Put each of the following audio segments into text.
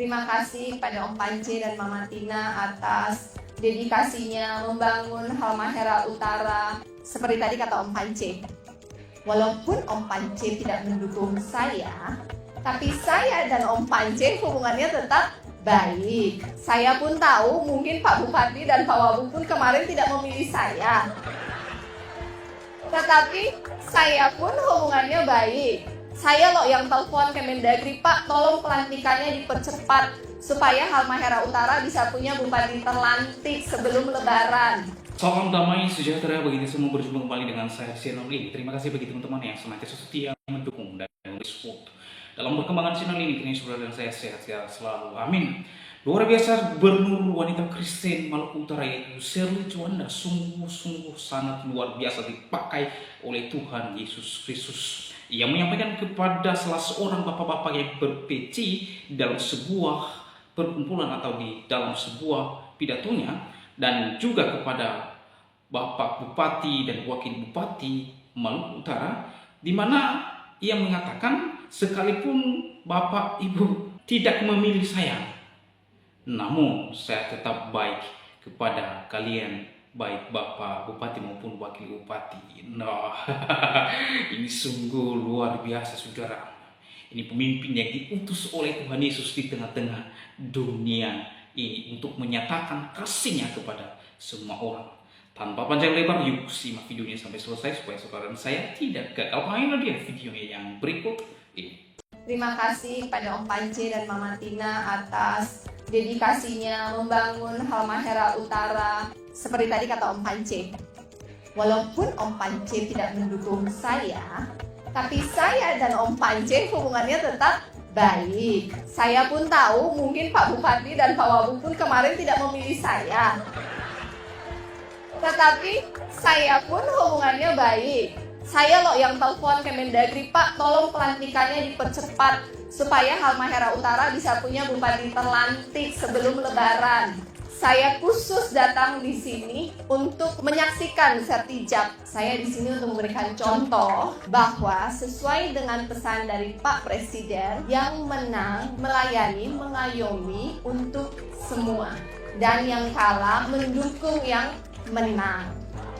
Terima kasih pada Om Pance dan Mama Tina atas dedikasinya membangun Halmahera Utara. Seperti tadi kata Om Pance, walaupun Om Pance tidak mendukung saya, tapi saya dan Om Pance hubungannya tetap baik. Saya pun tahu mungkin Pak Bupati dan Pak Wabub pun kemarin tidak memilih saya, tetapi saya pun hubungannya baik. Saya loh yang telepon Kemendagri, Pak tolong pelantikannya dipercepat supaya Halmahera Utara bisa punya bupati terlantik sebelum Lebaran. Salam damai sejahtera bagi kita semua, berjumpa kembali dengan saya channel ini. Terima kasih bagi teman-teman yang senantiasa setia mendukung dan support dalam perkembangan channel ini. Kini saudara dan saya sehat-sehat selalu, amin. Luar biasa, Gubernur wanita Kristen Maluku Utara yaitu Shirley Juanda sungguh-sungguh sangat luar biasa dipakai oleh Tuhan Yesus Kristus. Ia menyampaikan kepada salah seorang bapak-bapak yang berpeci dalam sebuah perkumpulan atau di dalam sebuah pidatonya, dan juga kepada Bapak Bupati dan Wakil Bupati Maluku Utara, di mana ia mengatakan sekalipun Bapak Ibu tidak memilih saya, namun saya tetap baik kepada kalian, baik Bapak Bupati maupun Wakil Bupati. Nah, ini sungguh luar biasa saudara. Ini pemimpin yang diutus oleh Tuhan Yesus di tengah-tengah dunia ini untuk menyatakan kasihnya kepada semua orang. Tanpa panjang lebar, yuk simak videonya sampai selesai supaya saudara dan saya tidak gagal paham dia videonya yang berikut ini. Terima kasih pada Om Pance dan Mama Tina atas dedikasinya membangun Halmahera Utara. Seperti tadi kata Om Pance, walaupun Om Pance tidak mendukung saya, tapi saya dan Om Pance hubungannya tetap baik. Saya pun tahu mungkin Pak Bupati dan Pak Wabub pun kemarin tidak memilih saya, tetapi saya pun hubungannya baik. Saya loh yang telepon Kemendagri, Pak tolong pelantikannya dipercepat supaya Halmahera Utara bisa punya bupati terlantik sebelum Lebaran. Saya khusus datang di sini untuk menyaksikan sertijab. Saya di sini untuk memberikan contoh bahwa sesuai dengan pesan dari Pak Presiden yang menang melayani, mengayomi untuk semua, dan yang kalah mendukung yang menang.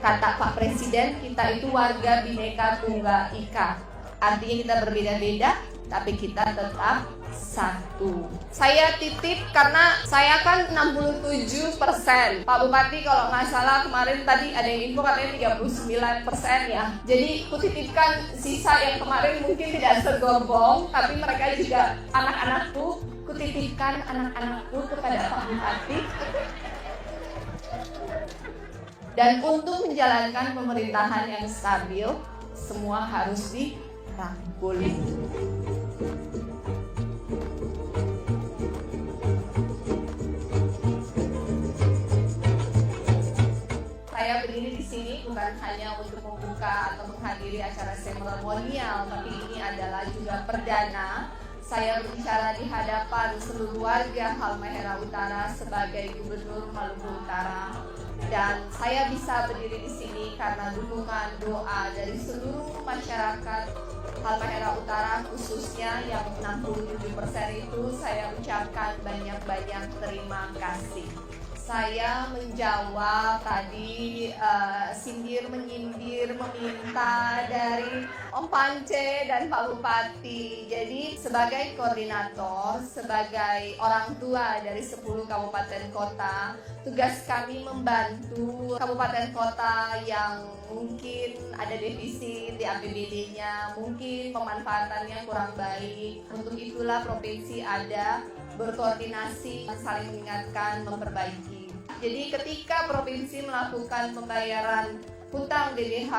Kata Pak Presiden, kita itu warga Bhinneka Tunggal Ika. Artinya kita berbeda-beda, tapi kita tetap satu. Saya titip karena saya kan 67%. Pak Bupati kalau nggak salah kemarin tadi ada yang info katanya 39% ya. Jadi kutitipkan sisa yang kemarin mungkin tidak segorbong, tapi mereka juga anak-anakku. Kutitipkan anak-anakku kepada Pak Bupati. Dan untuk menjalankan pemerintahan yang stabil, semua harus dirangkul. Saya berdiri di sini bukan hanya untuk membuka atau menghadiri acara seremonial, tapi ini adalah juga perdana saya berbicara di hadapan seluruh warga Halmahera Utara sebagai Gubernur Maluku Utara. Dan saya bisa berdiri di sini karena dukungan doa dari seluruh masyarakat Halmahera Utara, khususnya yang 67% itu saya ucapkan banyak-banyak terima kasih. Saya menjawab tadi sindir menyindir meminta dari Om Pance dan Pak Bupati. Jadi sebagai koordinator, sebagai orang tua dari 10 kabupaten kota, tugas kami membantu kabupaten kota yang mungkin ada defisit di APBD-nya, mungkin pemanfaatannya kurang baik. Untuk itulah provinsi ada berkoordinasi, saling mengingatkan, memperbaiki. Jadi ketika provinsi melakukan pembayaran hutang DBH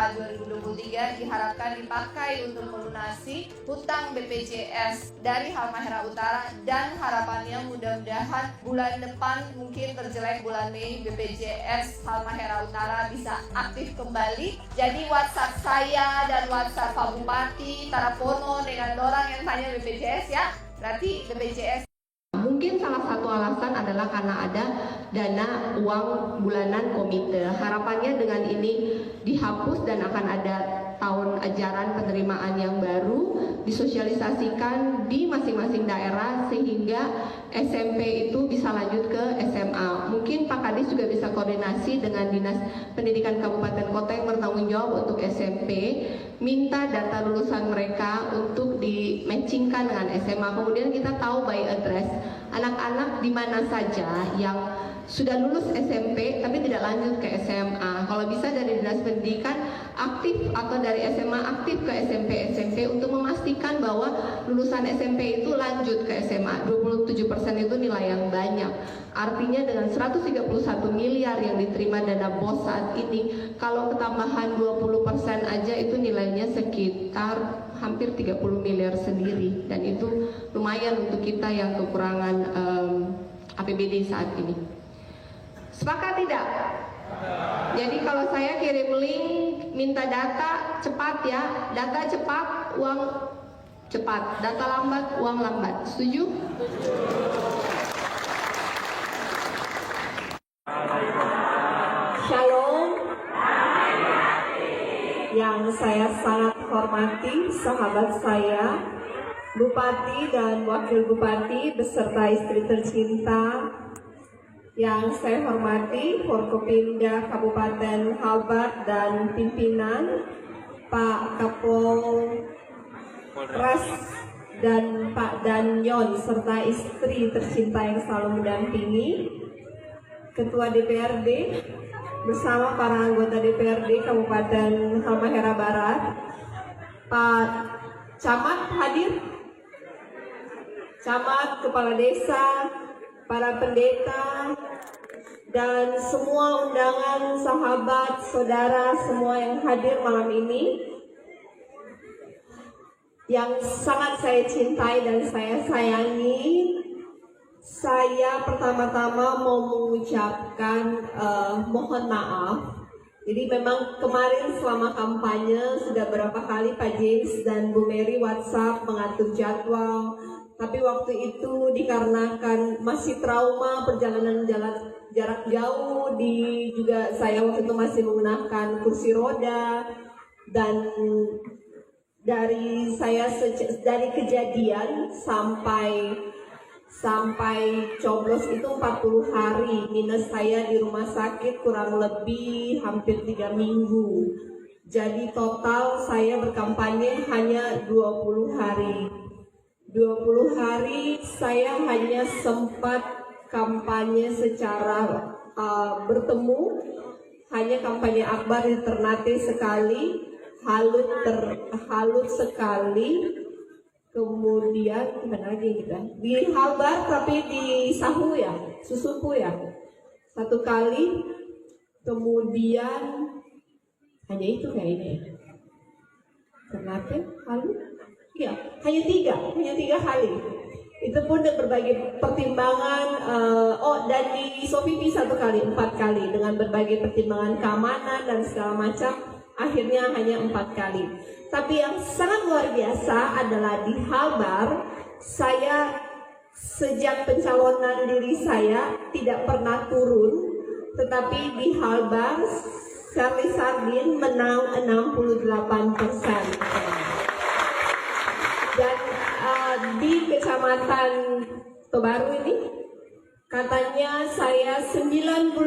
2023 diharapkan dipakai untuk melunasi hutang BPJS dari Halmahera Utara, dan harapannya mudah-mudahan bulan depan, mungkin terjelek bulan Mei, BPJS Halmahera Utara bisa aktif kembali. Jadi WhatsApp saya dan WhatsApp Pak Bupati Tarapono dengan orang yang tanya BPJS ya, berarti BPJS. Mungkin salah satu alasan adalah karena ada dana uang bulanan komite. Harapannya dengan ini dihapus dan akan ada tahun ajaran penerimaan yang baru disosialisasikan di masing-masing daerah sehingga SMP itu bisa lanjut ke SMA. Mungkin Pak Kadis juga bisa koordinasi dengan Dinas Pendidikan Kabupaten Kota yang bertanggung jawab untuk SMP, minta data lulusan mereka untuk di-matchingkan dengan SMA. Kemudian kita tahu by address anak-anak di mana saja yang sudah lulus SMP tapi tidak lanjut ke SMA. Kalau bisa dari Dinas Pendidikan aktif atau dari SMA aktif ke SMP untuk memastikan bahwa lulusan SMP itu lanjut ke SMA. 27% itu nilai yang banyak. Artinya dengan 131 miliar yang diterima dana BOS saat ini, kalau ketambahan 20% aja itu nilainya sekitar hampir 30 miliar sendiri, dan itu lumayan untuk kita yang kekurangan APBD saat ini. Sepakat tidak? Jadi kalau saya kirim link minta data cepat ya, data cepat uang cepat, data lambat uang lambat. Setuju? Shalom. Yang saya sangat hormati sahabat saya, Bupati dan Wakil Bupati beserta istri tercinta. Yang saya hormati Forkopimda Kabupaten Halbar dan pimpinan, Pak Kapolres dan Pak Danyon serta istri tercinta yang selalu mendampingi, Ketua DPRD bersama para anggota DPRD Kabupaten Halmahera Barat, Pak Camat hadir, Camat, Kepala Desa, para pendeta, dan semua undangan sahabat, saudara, semua yang hadir malam ini, yang sangat saya cintai dan saya sayangi. Saya pertama-tama mau mengucapkan mohon maaf. Jadi memang kemarin selama kampanye sudah berapa kali Pak James dan Bu Mary WhatsApp mengatur jadwal, tapi waktu itu dikarenakan masih trauma perjalanan jarak jauh, juga saya waktu itu masih menggunakan kursi roda, dan dari kejadian sampai coblos itu 40 hari, minus saya di rumah sakit kurang lebih hampir 3 minggu. Jadi total saya berkampanye hanya 20 hari. 20 hari saya hanya sempat kampanye secara bertemu, hanya kampanye akbar di Ternate sekali, Halut sekali, kemudian mana lagi kita di Halbar tapi di Sahu ya, Susupu ya, 1 kali, kemudian hanya itu kayaknya. Ternate, Halut, ya hanya tiga kali. Itu pun berbagai pertimbangan. Dan di Sofipi 1 kali, 4 kali dengan berbagai pertimbangan keamanan dan segala macam. Akhirnya hanya 4 kali. Tapi yang sangat luar biasa adalah di Halbar, saya sejak pencalonan diri saya tidak pernah turun, tetapi di Halbar Charlie Sardin menang 68%. Dan di Kecamatan Tobaru ini katanya saya 99%.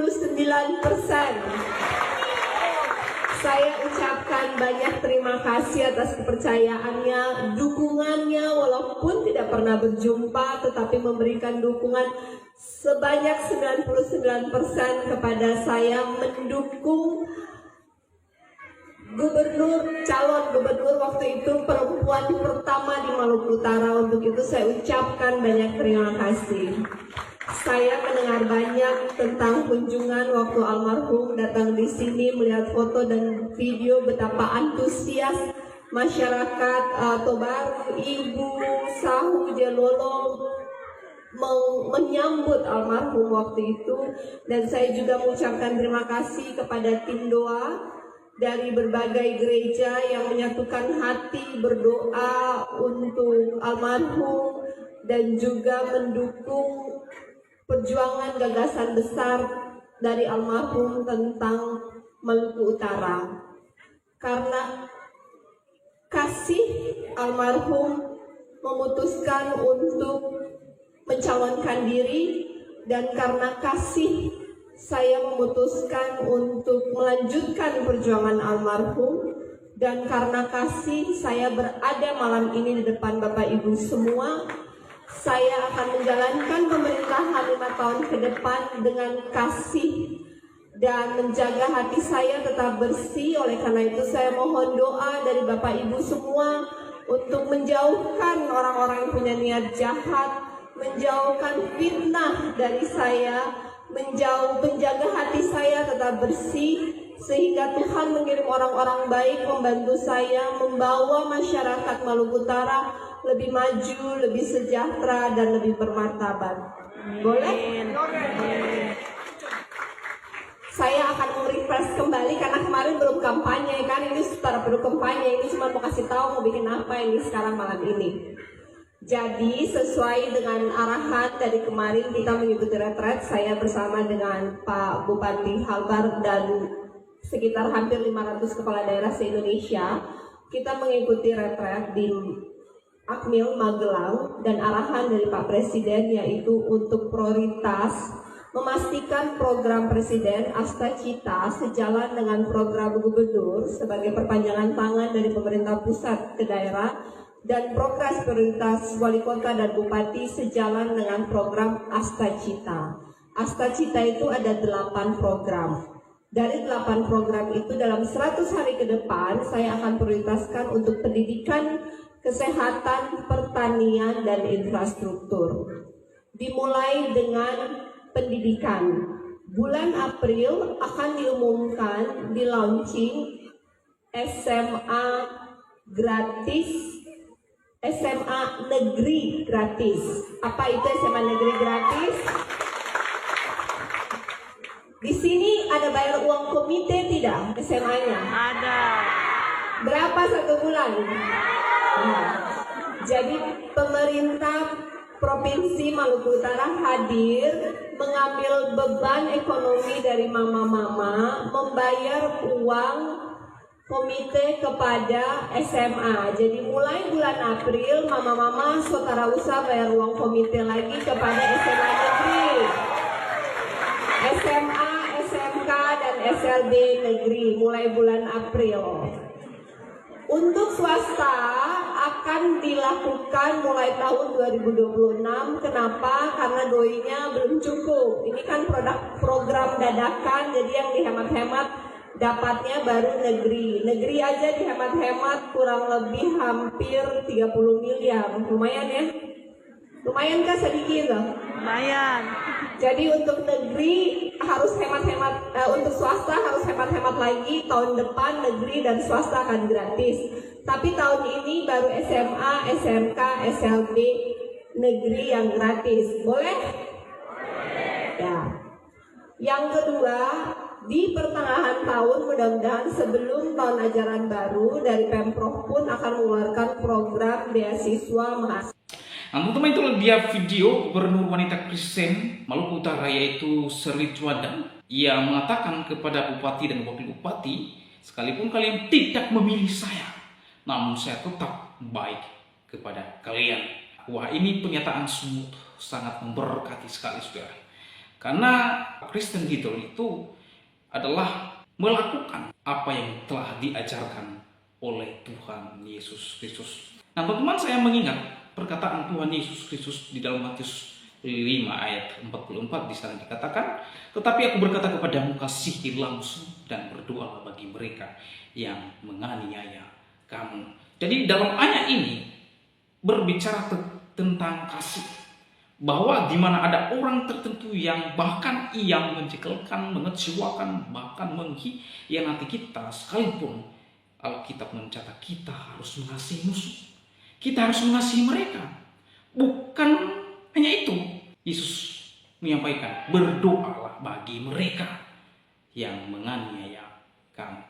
Saya ucapkan banyak terima kasih atas kepercayaannya, dukungannya, walaupun tidak pernah berjumpa tetapi memberikan dukungan sebanyak 99% kepada saya mendukung calon gubernur waktu itu perempuan pertama di Maluku Utara. Untuk itu saya ucapkan banyak terima kasih. Saya mendengar banyak tentang kunjungan waktu almarhum datang di sini, melihat foto dan video betapa antusias masyarakat Tobaru, Ibu, Sahu, Jelolo menyambut almarhum waktu itu. Dan saya juga mengucapkan terima kasih kepada tim doa dari berbagai gereja yang menyatukan hati berdoa untuk almarhum dan juga mendukung perjuangan gagasan besar dari almarhum tentang Maluku Utara. Karena kasih almarhum memutuskan untuk mencalonkan diri, dan karena kasih saya memutuskan untuk melanjutkan perjuangan almarhum, dan karena kasih saya berada malam ini di depan Bapak Ibu semua. Saya akan menjalankan pemerintahan 5 tahun ke depan dengan kasih dan menjaga hati saya tetap bersih. Oleh karena itu saya mohon doa dari Bapak Ibu semua untuk menjauhkan orang-orang yang punya niat jahat, menjauhkan fitnah dari saya, menjaga hati saya tetap bersih, sehingga Tuhan mengirim orang-orang baik membantu saya membawa masyarakat Maluku Utara lebih maju, lebih sejahtera, dan lebih bermartabat. Boleh? Saya akan merefresh kembali karena kemarin belum kampanye kan, ini setelah perlu kampanye, ini cuma mau kasih tahu mau bikin apa ini sekarang malam ini. Jadi sesuai dengan arahan dari kemarin kita mengikuti retret, saya bersama dengan Pak Bupati Halbar dan sekitar hampir 500 kepala daerah se-Indonesia, kita mengikuti retret di Akmil Magelang, dan arahan dari Pak Presiden yaitu untuk prioritas memastikan program Presiden Asta Cita sejalan dengan program Gubernur sebagai perpanjangan tangan dari pemerintah pusat ke daerah, dan progres prioritas Wali Kota dan Bupati sejalan dengan program Asta Cita. Asta Cita itu ada 8 program. Dari 8 program itu dalam 100 hari ke depan saya akan prioritaskan untuk pendidikan, kesehatan, pertanian, dan infrastruktur. Dimulai dengan pendidikan. Bulan April akan diumumkan di launching SMA gratis, SMA negeri gratis. Apa itu SMA negeri gratis? Di sini ada bayar uang komite tidak SMA-nya? Ada. Berapa 1 bulan? Jadi pemerintah Provinsi Maluku Utara hadir mengambil beban ekonomi dari mama-mama, membayar uang komite kepada SMA. Jadi mulai bulan April mama-mama saudara usaha bayar uang komite lagi kepada SMA negeri, SMA, SMK, dan SLB negeri mulai bulan April. Untuk swasta akan dilakukan mulai tahun 2026. Kenapa? Karena doinya belum cukup. Ini kan program dadakan, jadi yang dihemat-hemat dapatnya baru negeri. Negeri aja dihemat-hemat kurang lebih hampir 30 miliar. Lumayan ya? Lumayan kan sedikit loh? Lumayan. Jadi untuk negeri harus hemat-hemat, untuk swasta harus hemat-hemat lagi. Tahun depan negeri dan swasta akan gratis. Tapi tahun ini baru SMA, SMK, SLB negeri yang gratis. Boleh? Ya. Yang kedua, di pertengahan tahun mudah-mudahan sebelum tahun ajaran baru dari Pemprov pun akan mengeluarkan program beasiswa mahasiswa. Nah, teman-teman, itu dia video Gubernur Wanita Kristen Maluku Utara yaitu Sri Juanda yang mengatakan kepada Bupati dan Wakil Bupati, sekalipun kalian tidak memilih saya, namun saya tetap baik kepada kalian. Wah, ini pernyataan sungguh sangat memberkati sekali, saudara. Karena Kristen gitu itu adalah melakukan apa yang telah diajarkan oleh Tuhan Yesus Kristus. Nah, teman-teman, saya mengingat perkataan Tuhan Yesus Kristus di dalam Matius 5 ayat 44 di sana dikatakan, tetapi aku berkata kepadamu, kasihi langsung dan berdoalah bagi mereka yang menganiaya kamu. Jadi dalam ayat ini berbicara tentang kasih, bahwa di mana ada orang tertentu yang bahkan ia mencekelkan, mengecewakan, bahkan mengkhianati kita, sekalipun Alkitab mencatat kita harus mengasihi musuh. Kita harus mengasihi mereka. Bukan hanya itu. Yesus menyampaikan, berdoalah bagi mereka yang menganiaya kamu.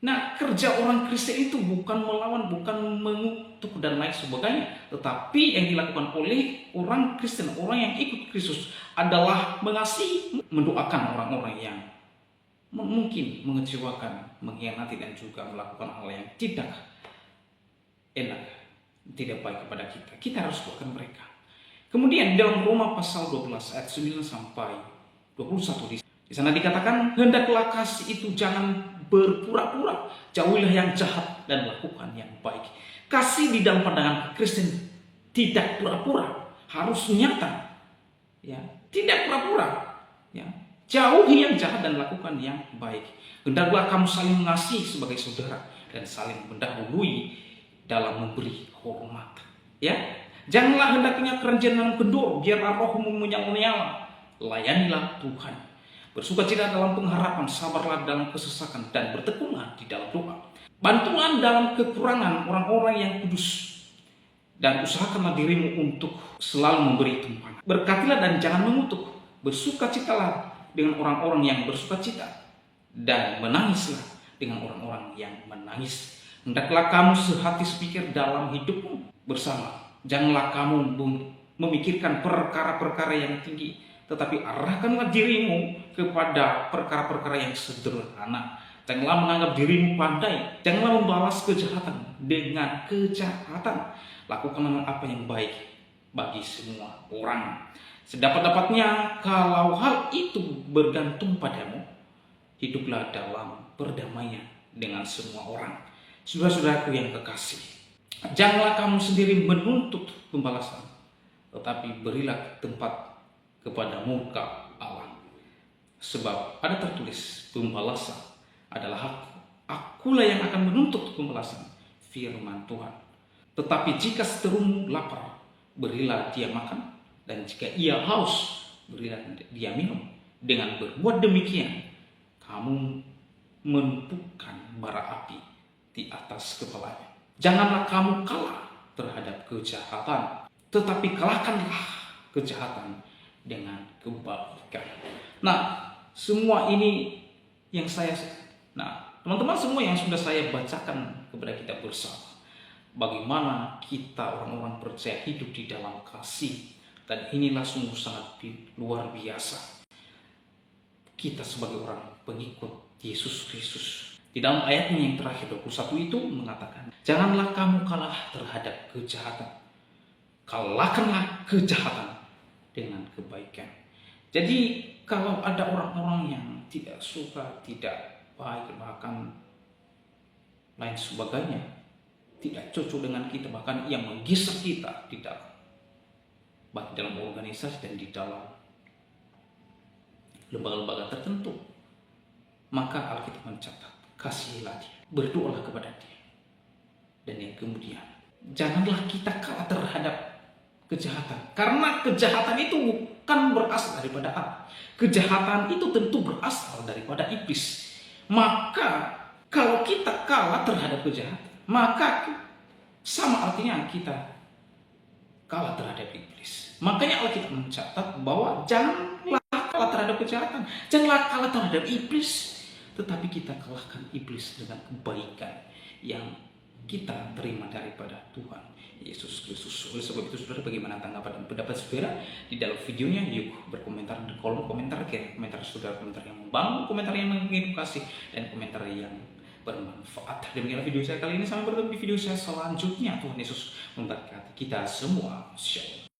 Nah, kerja orang Kristen itu bukan melawan, bukan mengutuk dan lain sebagainya. Tetapi yang dilakukan oleh orang Kristen, orang yang ikut Kristus adalah mengasihi, mendoakan orang-orang yang mungkin mengecewakan, mengkhianati dan juga melakukan hal yang tidak enak, tidak baik kepada kita. Kita harus doakan mereka. Kemudian dalam Roma pasal 12 ayat 9 sampai 21 di sana dikatakan, hendaklah kasih itu jangan berpura-pura, jauhilah yang jahat dan lakukan yang baik. Kasih di dalam pandangan Kristen tidak pura-pura, harus nyata, ya, tidak pura-pura, ya. Jauhi yang jahat dan lakukan yang baik. Hendaklah kamu saling mengasihi sebagai saudara dan saling mendahului dalam memberi hormat, ya. Janganlah hendaknya kerenjenan kendor, biarlah rohmu menyala-nyala. Layanilah Tuhan. Bersukacita dalam pengharapan, sabarlah dalam kesesakan, dan bertekunlah di dalam doa. Bantulah dalam kekurangan orang-orang yang kudus, dan usahakanlah dirimu untuk selalu memberi tumpangan. Berkatilah dan jangan mengutuk. Bersukacitalah dengan orang-orang yang bersukacita, dan menangislah dengan orang-orang yang menangis. Hendaklah kamu sehati sepikir dalam hidupmu bersama. Janganlah kamu memikirkan perkara-perkara yang tinggi, tetapi arahkanlah dirimu kepada perkara-perkara yang sederhana. Janganlah menganggap dirimu pandai. Janganlah membalas kejahatan dengan kejahatan. Lakukanlah apa yang baik bagi semua orang. Sedapat-dapatnya, kalau hal itu bergantung padamu, hiduplah dalam perdamaian dengan semua orang. Saudara-saudaraku yang kekasih, janganlah kamu sendiri menuntut pembalasan, tetapi berilah tempat kepada murka Allah. Sebab ada tertulis, pembalasan adalah hakku. Akulah yang akan menuntut pembalasan, firman Tuhan. Tetapi jika seterumu lapar, berilah dia makan, dan jika ia haus, berilah dia minum. Dengan berbuat demikian, kamu menumpukan bara api di atas kepalanya. Janganlah kamu kalah terhadap kejahatan, tetapi kalahkanlah kejahatan dengan kebaikan. Nah, semua ini yang teman-teman semua yang sudah saya bacakan kepada kita bersama, bagaimana kita orang-orang percaya hidup di dalam kasih, dan inilah sungguh sangat luar biasa. Kita sebagai orang pengikut Yesus Kristus, di dalam ayatnya yang terakhir 21 itu mengatakan, janganlah kamu kalah terhadap kejahatan, kalahkanlah kejahatan dengan kebaikan. Jadi kalau ada orang-orang yang tidak suka, tidak baik, bahkan lain sebagainya, tidak cocok dengan kita, bahkan yang menggeser kita di dalam organisasi dan di dalam lembaga-lembaga tertentu, maka Alkitab mencatat, kasihilah dia, berdoalah kepada dia. Dan yang kemudian, janganlah kita kalah terhadap kejahatan, karena kejahatan itu bukan berasal daripada Allah. Kejahatan itu tentu berasal daripada iblis. Maka kalau kita kalah terhadap kejahatan, maka sama artinya kita kalah terhadap iblis. Makanya Alkitab mencatat bahwa janganlah kalah terhadap kejahatan, janganlah kalah terhadap iblis, tetapi kita kalahkan iblis dengan kebaikan yang kita terima daripada Tuhan Yesus Kristus. Oleh sebab itu, saudara, bagaimana tanggapan dan pendapat saudara di dalam videonya? Yuk berkomentar di kolom komentar. Komentar saudara, komentar yang membangun, komentar yang mengedukasi, dan komentar yang bermanfaat. Demikianlah video saya kali ini. Sampai bertemu di video saya selanjutnya. Tuhan Yesus memberkati kita semua. Shalom.